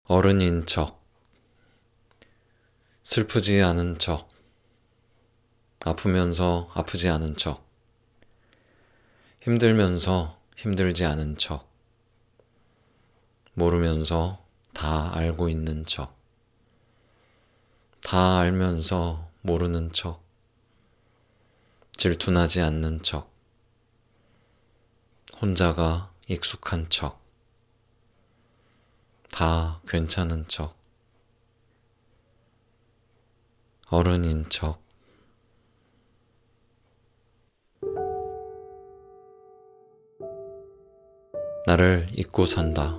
어른인 척, 슬프지 않은 척, 아프면서 아프지 않은 척, 힘들면서 힘들지 않은 척, 모르면서 다 알고 있는 척, 다 알면서 모르는 척, 질투나지 않는 척, 혼자가 익숙한 척, 다 괜찮은 척, 어른인 척. 나를 잊고 산다.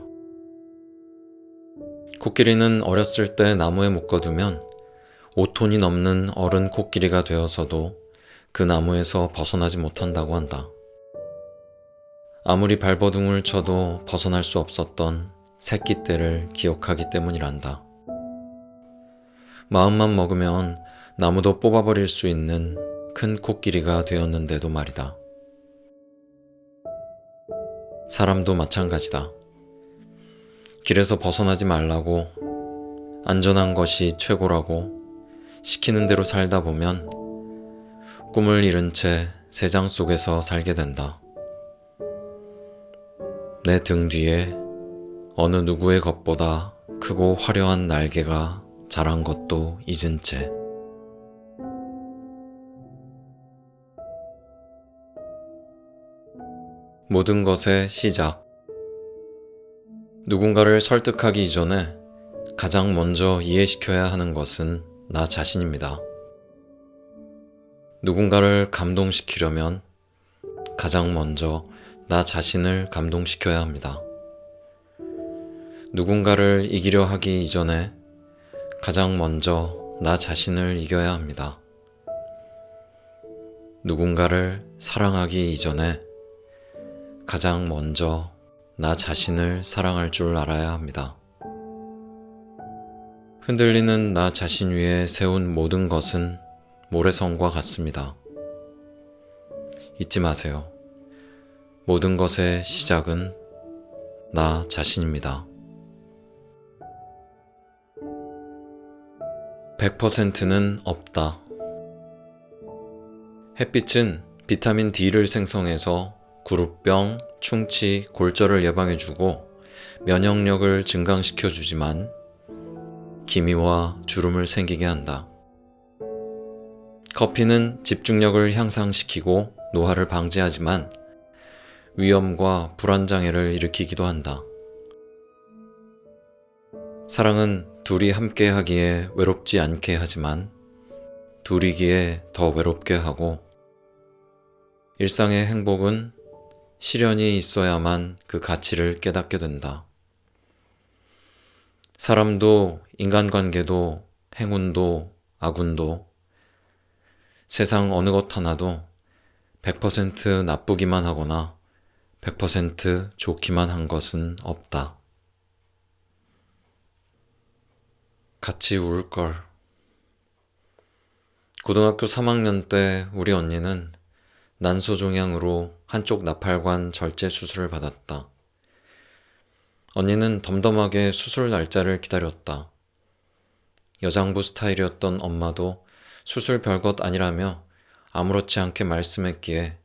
코끼리는 어렸을 때 나무에 묶어두면 5톤이 넘는 어른 코끼리가 되어서도 그 나무에서 벗어나지 못한다고 한다. 아무리 발버둥을 쳐도 벗어날 수 없었던 새끼 때를 기억하기 때문이란다. 마음만 먹으면 나무도 뽑아버릴 수 있는 큰 코끼리가 되었는데도 말이다. 사람도 마찬가지다. 길에서 벗어나지 말라고, 안전한 것이 최고라고 시키는 대로 살다 보면 꿈을 잃은 채 새장 속에서 살게 된다. 내 등 뒤에 어느 누구의 것보다 크고 화려한 날개가 자란 것도 잊은 채. 모든 것의 시작. 누군가를 설득하기 이전에 가장 먼저 이해시켜야 하는 것은 나 자신입니다. 누군가를 감동시키려면 가장 먼저 나 자신을 감동시켜야 합니다. 누군가를 이기려 하기 이전에 가장 먼저 나 자신을 이겨야 합니다. 누군가를 사랑하기 이전에 가장 먼저 나 자신을 사랑할 줄 알아야 합니다. 흔들리는 나 자신 위에 세운 모든 것은 모래성과 같습니다. 잊지 마세요. 모든 것의 시작은 나 자신입니다. 100%는 없다. 햇빛은 비타민 D를 생성해서 구루병, 충치, 골절을 예방해주고 면역력을 증강시켜주지만 기미와 주름을 생기게 한다. 커피는 집중력을 향상시키고 노화를 방지하지만 위염과 불안장애를 일으키기도 한다. 사랑은 둘이 함께 하기에 외롭지 않게 하지만 둘이기에 더 외롭게 하고 일상의 행복은 시련이 있어야만 그 가치를 깨닫게 된다. 사람도 인간관계도 행운도 아군도 세상 어느 것 하나도 100% 나쁘기만 하거나 100% 좋기만 한 것은 없다. 같이 울걸. 고등학교 3학년 때 우리 언니는 난소종양으로 한쪽 나팔관 절제 수술을 받았다. 언니는 덤덤하게 수술 날짜를 기다렸다. 여장부 스타일이었던 엄마도 수술 별것 아니라며 아무렇지 않게 말씀했기에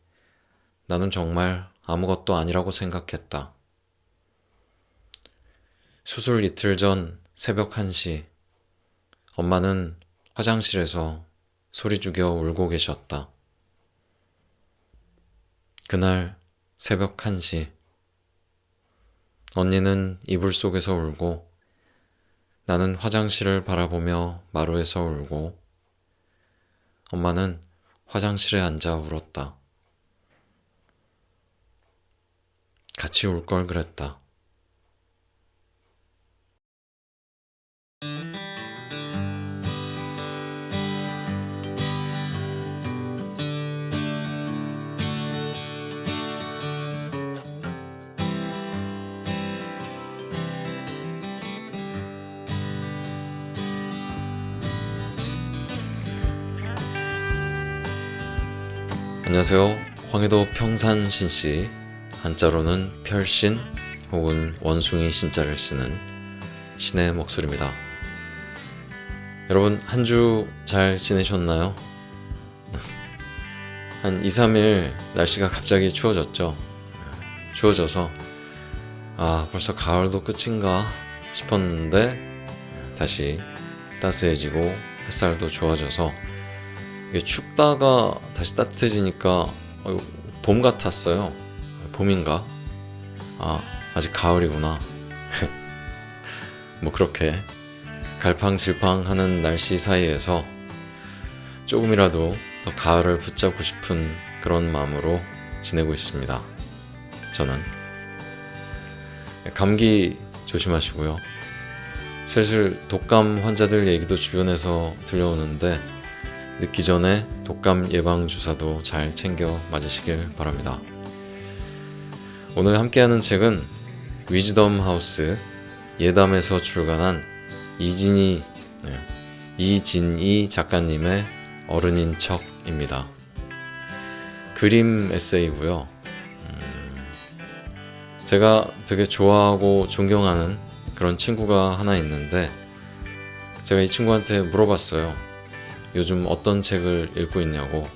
나는 정말 아무것도 아니라고 생각했다. 수술 이틀 전 새벽 1시, 엄마는 화장실에서 소리 죽여 울고 계셨다. 그날 새벽 1시, 언니는 이불 속에서 울고 나는 화장실을 바라보며 마루에서 울고 엄마는 화장실에 앉아 울었다. 같이 울 걸 그랬다. 안녕하세요. 황해도 평산 신씨, 한자로는 별신 혹은 원숭이 신자를 쓰는 신의 목소리입니다. 여러분, 한 주 잘 지내셨나요? 한 2, 3일 날씨가 갑자기 추워졌죠. 추워져서 벌써 가을도 끝인가 싶었는데 다시 따스해지고 햇살도 좋아져서 이게 춥다가 다시 따뜻해지니까 봄 같았어요. 봄인가? 아직 가을이구나. 뭐 그렇게 갈팡질팡하는 날씨 사이에서 조금이라도 더 가을을 붙잡고 싶은 그런 마음으로 지내고 있습니다. 저는 감기 조심하시고요. 슬슬 독감 환자들 얘기도 주변에서 들려오는데 늦기 전에 독감 예방 주사도 잘 챙겨 맞으시길 바랍니다. 오늘 함께하는 책은 위즈덤 하우스 예담에서 출간한 이진희 작가님의 어른인 척입니다. 그림 에세이고요. 제가 되게 좋아하고 존경하는 그런 친구가 하나 있는데 제가 이 친구한테 물어봤어요. 요즘 어떤 책을 읽고 있냐고.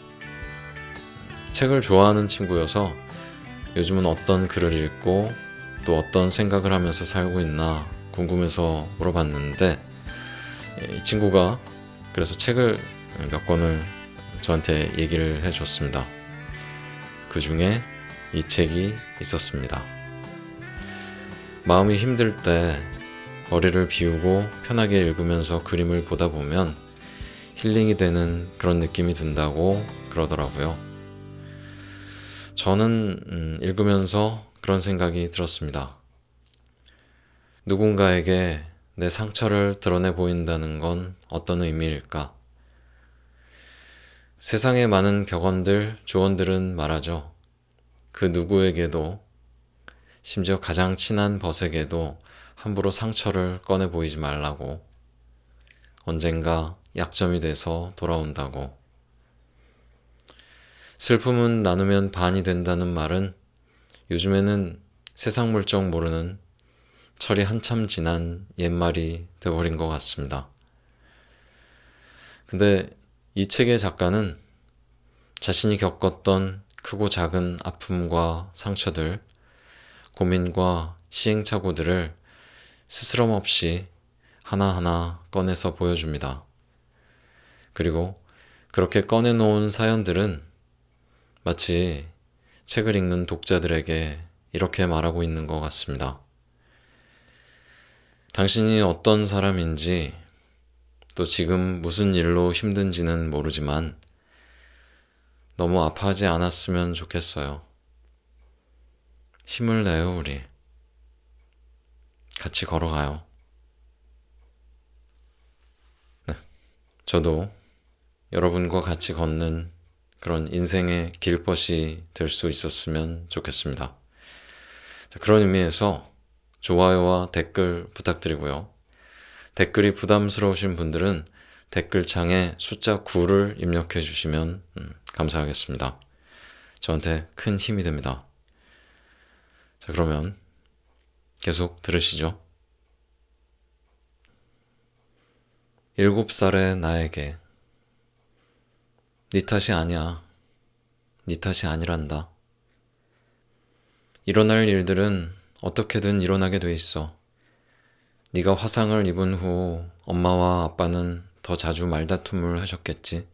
책을 좋아하는 친구여서 요즘은 어떤 글을 읽고 또 어떤 생각을 하면서 살고 있나 궁금해서 물어봤는데 이 친구가 그래서 책을 몇 권을 저한테 얘기를 해줬습니다. 그 중에 이 책이 있었습니다. 마음이 힘들 때 머리를 비우고 편하게 읽으면서 그림을 보다 보면 힐링이 되는 그런 느낌이 든다고 그러더라고요. 저는 읽으면서 그런 생각이 들었습니다. 누군가에게 내 상처를 드러내 보인다는 건 어떤 의미일까? 세상의 많은 격언들, 조언들은 말하죠. 그 누구에게도, 심지어 가장 친한 벗에게도 함부로 상처를 꺼내 보이지 말라고. 언젠가 약점이 돼서 돌아온다고. 슬픔은 나누면 반이 된다는 말은 요즘에는 세상 물정 모르는 철이 한참 지난 옛말이 되어버린 것 같습니다. 근데 이 책의 작가는 자신이 겪었던 크고 작은 아픔과 상처들, 고민과 시행착오들을 스스럼 없이 하나하나 꺼내서 보여줍니다. 그리고 그렇게 꺼내놓은 사연들은 마치 책을 읽는 독자들에게 이렇게 말하고 있는 것 같습니다. 당신이 어떤 사람인지 또 지금 무슨 일로 힘든지는 모르지만 너무 아파하지 않았으면 좋겠어요. 힘을 내요, 우리. 같이 걸어가요. 네, 저도 여러분과 같이 걷는 그런 인생의 길벗이 될 수 있었으면 좋겠습니다. 그런 의미에서 좋아요와 댓글 부탁드리고요. 댓글이 부담스러우신 분들은 댓글창에 숫자 9를 입력해 주시면 감사하겠습니다. 저한테 큰 힘이 됩니다. 자, 그러면 계속 들으시죠. 7살의 나에게 네 탓이 아니야. 네 탓이 아니란다. 일어날 일들은 어떻게든 일어나게 돼 있어. 네가 화상을 입은 후 엄마와 아빠는 더 자주 말다툼을 하셨겠지.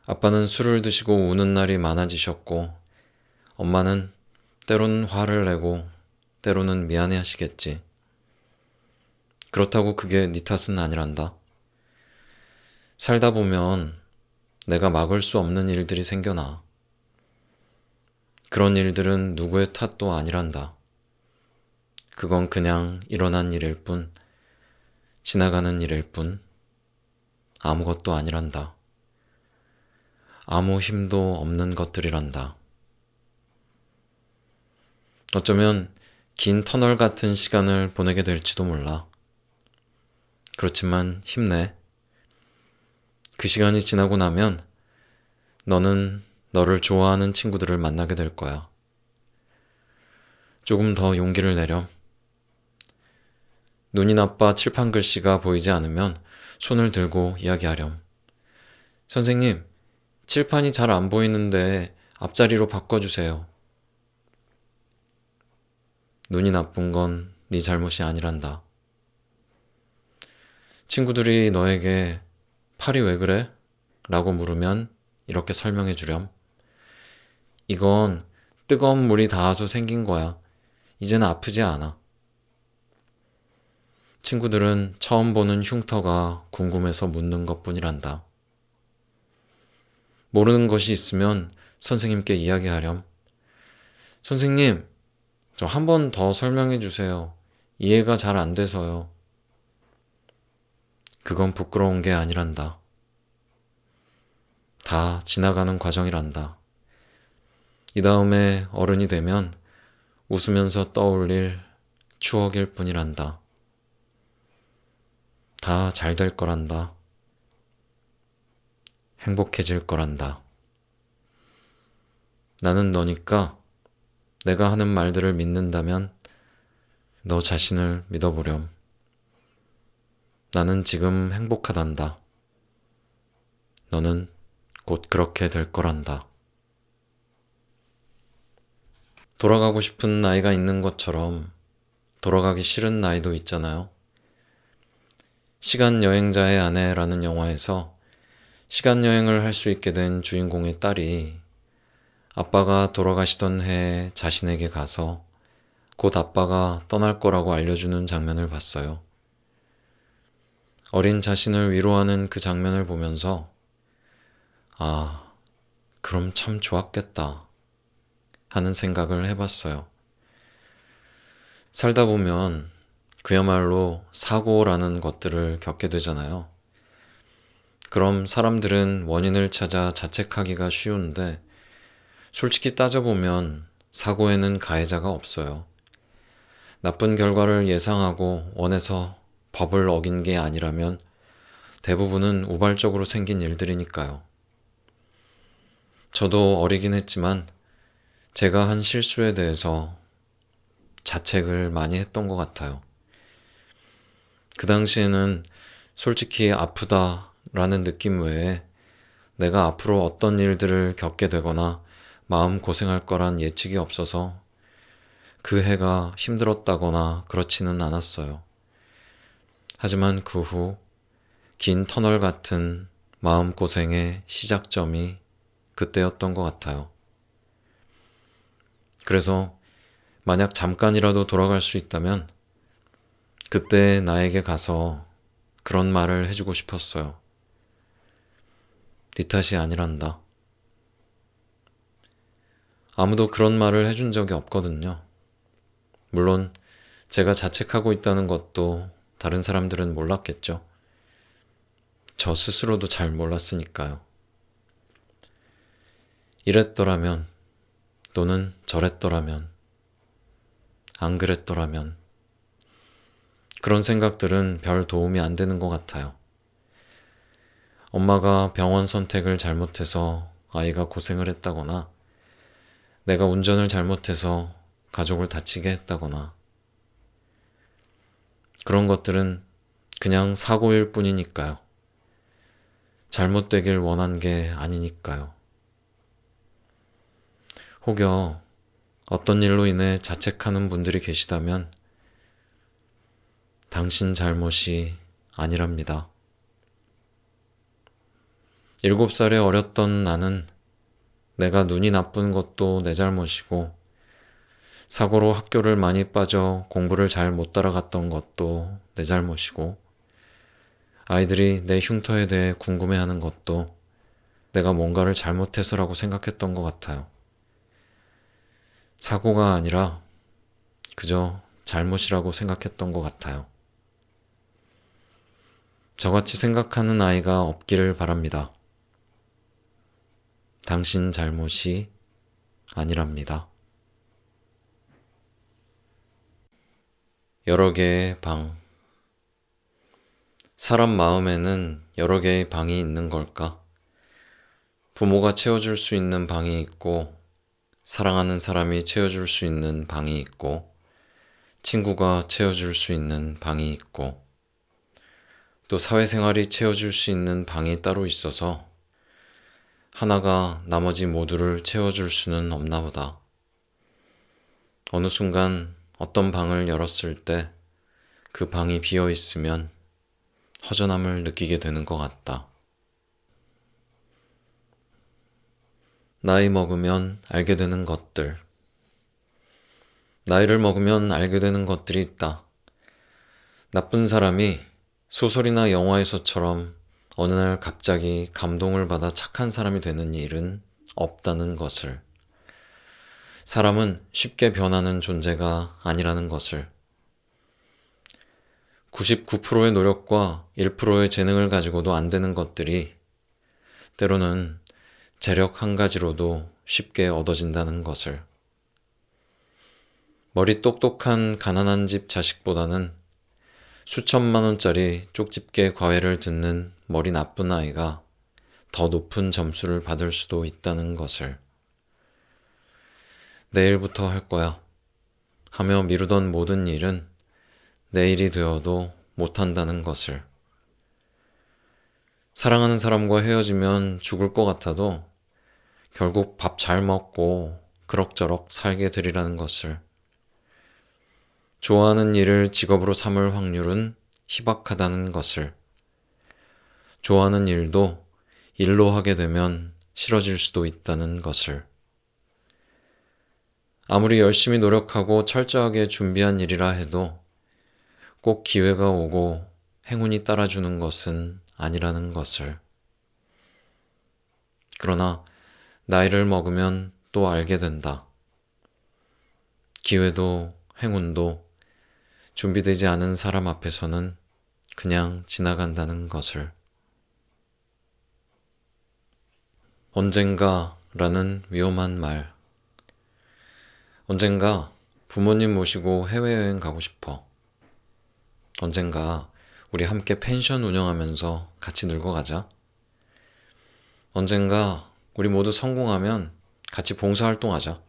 아빠는 술을 드시고 우는 날이 많아지셨고 엄마는 때로는 화를 내고 때로는 미안해 하시겠지. 그렇다고 그게 네 탓은 아니란다. 살다 보면 내가 막을 수 없는 일들이 생겨나. 그런 일들은 누구의 탓도 아니란다. 그건 그냥 일어난 일일 뿐, 지나가는 일일 뿐, 아무것도 아니란다. 아무 힘도 없는 것들이란다. 어쩌면 긴 터널 같은 시간을 보내게 될지도 몰라. 그렇지만 힘내. 그 시간이 지나고 나면 너는 너를 좋아하는 친구들을 만나게 될 거야. 조금 더 용기를 내렴. 눈이 나빠 칠판 글씨가 보이지 않으면 손을 들고 이야기하렴. 선생님, 칠판이 잘 안 보이는데 앞자리로 바꿔주세요. 눈이 나쁜 건 네 잘못이 아니란다. 친구들이 너에게 팔이 왜 그래? 라고 물으면 이렇게 설명해 주렴. 이건 뜨거운 물이 닿아서 생긴 거야. 이제는 아프지 않아. 친구들은 처음 보는 흉터가 궁금해서 묻는 것뿐이란다. 모르는 것이 있으면 선생님께 이야기하렴. 선생님, 저 한 번 더 설명해 주세요. 이해가 잘 안 돼서요. 그건 부끄러운 게 아니란다. 다 지나가는 과정이란다. 이 다음에 어른이 되면 웃으면서 떠올릴 추억일 뿐이란다. 다 잘 될 거란다. 행복해질 거란다. 나는 너니까 내가 하는 말들을 믿는다면 너 자신을 믿어보렴. 나는 지금 행복하단다. 너는 곧 그렇게 될 거란다. 돌아가고 싶은 나이가 있는 것처럼 돌아가기 싫은 나이도 있잖아요. 시간 여행자의 아내라는 영화에서 시간 여행을 할 수 있게 된 주인공의 딸이 아빠가 돌아가시던 해에 자신에게 가서 곧 아빠가 떠날 거라고 알려주는 장면을 봤어요. 어린 자신을 위로하는 그 장면을 보면서 아, 그럼 참 좋았겠다 하는 생각을 해봤어요. 살다 보면 그야말로 사고라는 것들을 겪게 되잖아요. 그럼 사람들은 원인을 찾아 자책하기가 쉬운데 솔직히 따져보면 사고에는 가해자가 없어요. 나쁜 결과를 예상하고 원해서 법을 어긴 게 아니라면 대부분은 우발적으로 생긴 일들이니까요. 저도 어리긴 했지만 제가 한 실수에 대해서 자책을 많이 했던 것 같아요. 그 당시에는 솔직히 아프다라는 느낌 외에 내가 앞으로 어떤 일들을 겪게 되거나 마음 고생할 거란 예측이 없어서 그 해가 힘들었다거나 그렇지는 않았어요. 하지만 그 후 긴 터널 같은 마음고생의 시작점이 그때였던 것 같아요. 그래서 만약 잠깐이라도 돌아갈 수 있다면 그때 나에게 가서 그런 말을 해주고 싶었어요. 네 탓이 아니란다. 아무도 그런 말을 해준 적이 없거든요. 물론 제가 자책하고 있다는 것도 다른 사람들은 몰랐겠죠. 저 스스로도 잘 몰랐으니까요. 이랬더라면 또는 저랬더라면 안 그랬더라면 그런 생각들은 별 도움이 안 되는 것 같아요. 엄마가 병원 선택을 잘못해서 아이가 고생을 했다거나 내가 운전을 잘못해서 가족을 다치게 했다거나 그런 것들은 그냥 사고일 뿐이니까요. 잘못되길 원한 게 아니니까요. 혹여 어떤 일로 인해 자책하는 분들이 계시다면 당신 잘못이 아니랍니다. 7살에 어렸던 나는 내가 눈이 나쁜 것도 내 잘못이고 사고로 학교를 많이 빠져 공부를 잘 못 따라갔던 것도 내 잘못이고 아이들이 내 흉터에 대해 궁금해하는 것도 내가 뭔가를 잘못해서라고 생각했던 것 같아요. 사고가 아니라 그저 잘못이라고 생각했던 것 같아요. 저같이 생각하는 아이가 없기를 바랍니다. 당신 잘못이 아니랍니다. 여러 개의 방. 사람 마음에는 여러 개의 방이 있는 걸까? 부모가 채워줄 수 있는 방이 있고, 사랑하는 사람이 채워줄 수 있는 방이 있고, 친구가 채워줄 수 있는 방이 있고 또 사회생활이 채워줄 수 있는 방이 따로 있어서 하나가 나머지 모두를 채워줄 수는 없나 보다. 어느 순간 어떤 방을 열었을 때 그 방이 비어 있으면 허전함을 느끼게 되는 것 같다. 나이 먹으면 알게 되는 것들. 나이를 먹으면 알게 되는 것들이 있다. 나쁜 사람이 소설이나 영화에서처럼 어느 날 갑자기 감동을 받아 착한 사람이 되는 일은 없다는 것을. 사람은 쉽게 변하는 존재가 아니라는 것을. 99%의 노력과 1%의 재능을 가지고도 안 되는 것들이 때로는 재력 한 가지로도 쉽게 얻어진다는 것을. 머리 똑똑한 가난한 집 자식보다는 수천만 원짜리 쪽집게 과외를 듣는 머리 나쁜 아이가 더 높은 점수를 받을 수도 있다는 것을. 내일부터 할 거야 하며 미루던 모든 일은 내일이 되어도 못한다는 것을. 사랑하는 사람과 헤어지면 죽을 것 같아도 결국 밥 잘 먹고 그럭저럭 살게 되리라는 것을. 좋아하는 일을 직업으로 삼을 확률은 희박하다는 것을. 좋아하는 일도 일로 하게 되면 싫어질 수도 있다는 것을. 아무리 열심히 노력하고 철저하게 준비한 일이라 해도 꼭 기회가 오고 행운이 따라주는 것은 아니라는 것을. 그러나 나이를 먹으면 또 알게 된다. 기회도 행운도 준비되지 않은 사람 앞에서는 그냥 지나간다는 것을. 언젠가라는 위험한 말. 언젠가 부모님 모시고 해외여행 가고 싶어. 언젠가 우리 함께 펜션 운영하면서 같이 늙어가자. 언젠가 우리 모두 성공하면 같이 봉사활동하자.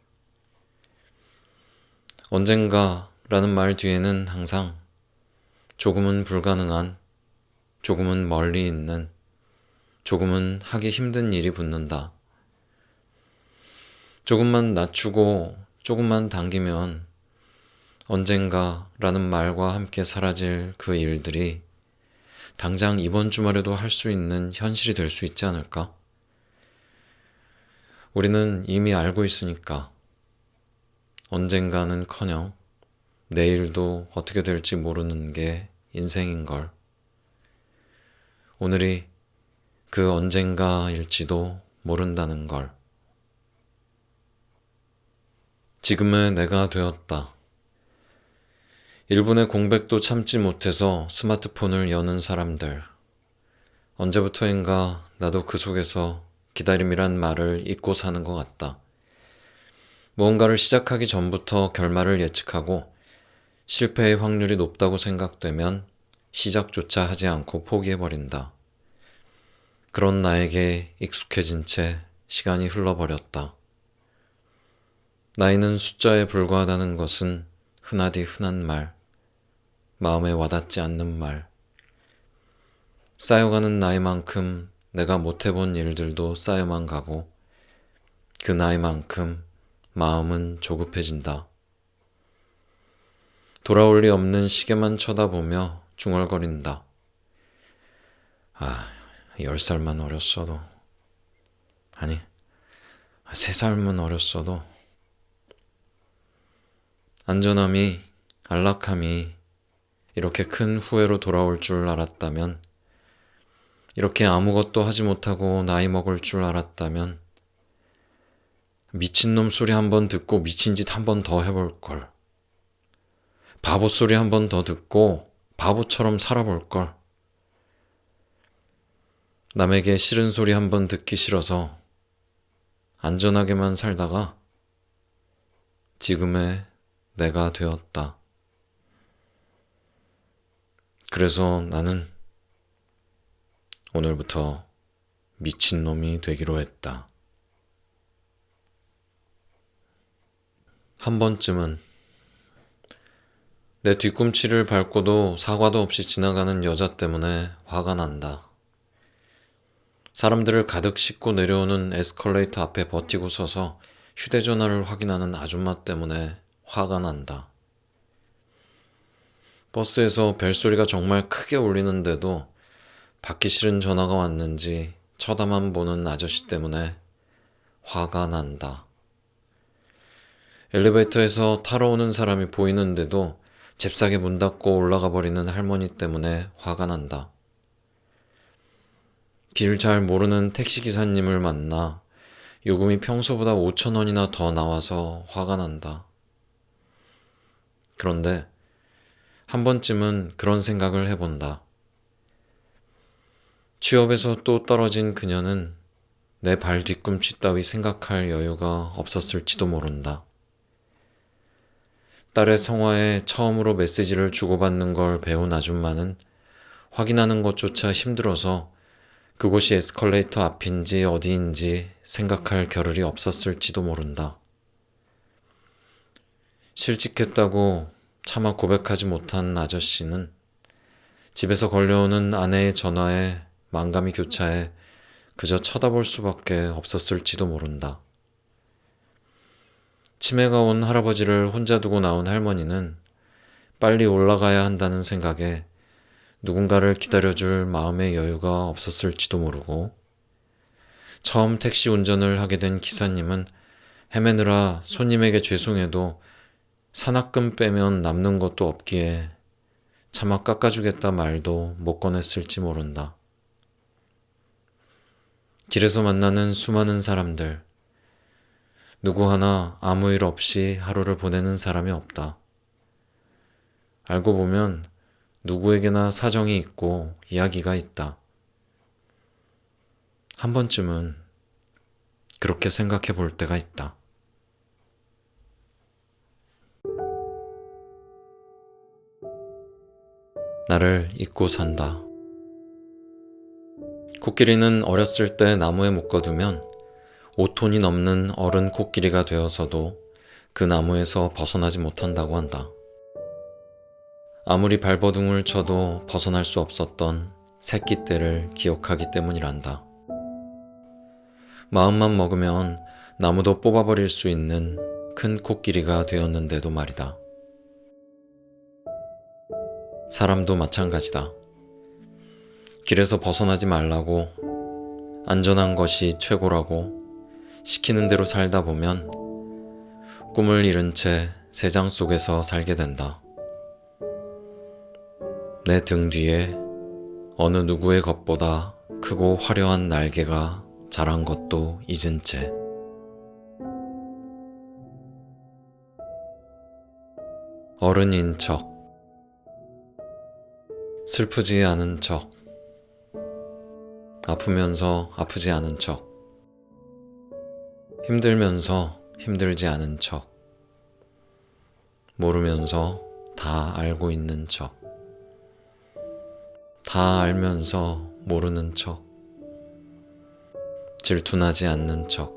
언젠가라는 말 뒤에는 항상 조금은 불가능한, 조금은 멀리 있는, 조금은 하기 힘든 일이 붙는다. 조금만 낮추고 조금만 당기면 언젠가라는 말과 함께 사라질 그 일들이 당장 이번 주말에도 할 수 있는 현실이 될 수 있지 않을까? 우리는 이미 알고 있으니까 언젠가는커녕 내일도 어떻게 될지 모르는 게 인생인걸. 오늘이 그 언젠가일지도 모른다는 걸. 지금의 내가 되었다. 1분의 공백도 참지 못해서 스마트폰을 여는 사람들. 언제부터인가 나도 그 속에서 기다림이란 말을 잊고 사는 것 같다. 무언가를 시작하기 전부터 결말을 예측하고 실패의 확률이 높다고 생각되면 시작조차 하지 않고 포기해버린다. 그런 나에게 익숙해진 채 시간이 흘러버렸다. 나이는 숫자에 불과하다는 것은 흔하디 흔한 말, 마음에 와닿지 않는 말. 쌓여가는 나이만큼 내가 못해본 일들도 쌓여만 가고 그 나이만큼 마음은 조급해진다. 돌아올 리 없는 시계만 쳐다보며 중얼거린다. 10살만 어렸어도, 아니 3살만 어렸어도. 안전함이, 안락함이 이렇게 큰 후회로 돌아올 줄 알았다면, 이렇게 아무것도 하지 못하고 나이 먹을 줄 알았다면 미친놈 소리 한 번 듣고 미친 짓 한 번 더 해볼걸. 바보 소리 한 번 더 듣고 바보처럼 살아볼걸. 남에게 싫은 소리 한 번 듣기 싫어서 안전하게만 살다가 지금의 내가 되었다. 그래서 나는 오늘부터 미친놈이 되기로 했다. 한 번쯤은 내 뒤꿈치를 밟고도 사과도 없이 지나가는 여자 때문에 화가 난다. 사람들을 가득 싣고 내려오는 에스컬레이터 앞에 버티고 서서 휴대전화를 확인하는 아줌마 때문에 화가 난다. 버스에서 벨소리가 정말 크게 울리는데도 받기 싫은 전화가 왔는지 쳐다만 보는 아저씨 때문에 화가 난다. 엘리베이터에서 타러 오는 사람이 보이는데도 잽싸게 문 닫고 올라가 버리는 할머니 때문에 화가 난다. 길 잘 모르는 택시기사님을 만나 요금이 평소보다 5,000원이나 더 나와서 화가 난다. 그런데 한 번쯤은 그런 생각을 해본다. 취업에서 또 떨어진 그녀는 내 발 뒤꿈치 따위 생각할 여유가 없었을지도 모른다. 딸의 성화에 처음으로 메시지를 주고받는 걸 배운 아줌마는 확인하는 것조차 힘들어서 그곳이 에스컬레이터 앞인지 어디인지 생각할 겨를이 없었을지도 모른다. 실직했다고 차마 고백하지 못한 아저씨는 집에서 걸려오는 아내의 전화에 만감이 교차해 그저 쳐다볼 수밖에 없었을지도 모른다. 치매가 온 할아버지를 혼자 두고 나온 할머니는 빨리 올라가야 한다는 생각에 누군가를 기다려줄 마음의 여유가 없었을지도 모르고, 처음 택시 운전을 하게 된 기사님은 헤매느라 손님에게 죄송해도 산악금 빼면 남는 것도 없기에 차마 깎아주겠다 말도 못 꺼냈을지 모른다. 길에서 만나는 수많은 사람들, 누구 하나 아무 일 없이 하루를 보내는 사람이 없다. 알고 보면 누구에게나 사정이 있고 이야기가 있다. 한 번쯤은 그렇게 생각해 볼 때가 있다. 나를 잊고 산다. 코끼리는 어렸을 때 나무에 묶어두면 5톤이 넘는 어른 코끼리가 되어서도 그 나무에서 벗어나지 못한다고 한다. 아무리 발버둥을 쳐도 벗어날 수 없었던 새끼 때를 기억하기 때문이란다. 마음만 먹으면 나무도 뽑아버릴 수 있는 큰 코끼리가 되었는데도 말이다. 사람도 마찬가지다. 길에서 벗어나지 말라고, 안전한 것이 최고라고 시키는 대로 살다 보면 꿈을 잃은 채 새장 속에서 살게 된다. 내 등 뒤에 어느 누구의 것보다 크고 화려한 날개가 자란 것도 잊은 채. 어른인 척, 슬프지 않은 척, 아프면서 아프지 않은 척, 힘들면서 힘들지 않은 척, 모르면서 다 알고 있는 척, 다 알면서 모르는 척, 질투나지 않는 척,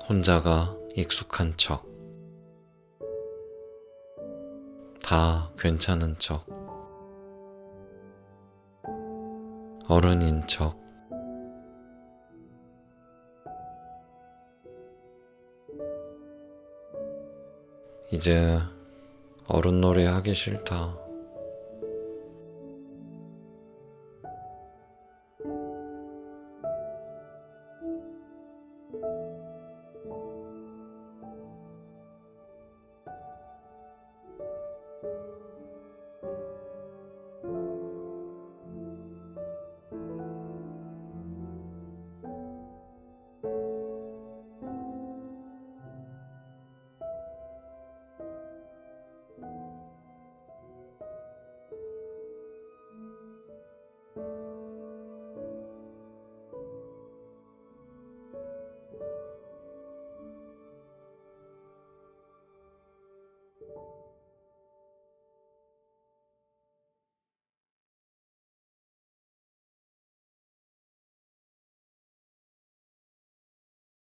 혼자가 익숙한 척, 다 괜찮은 척, 어른인 척. 이제 어른 놀이 하기 싫다.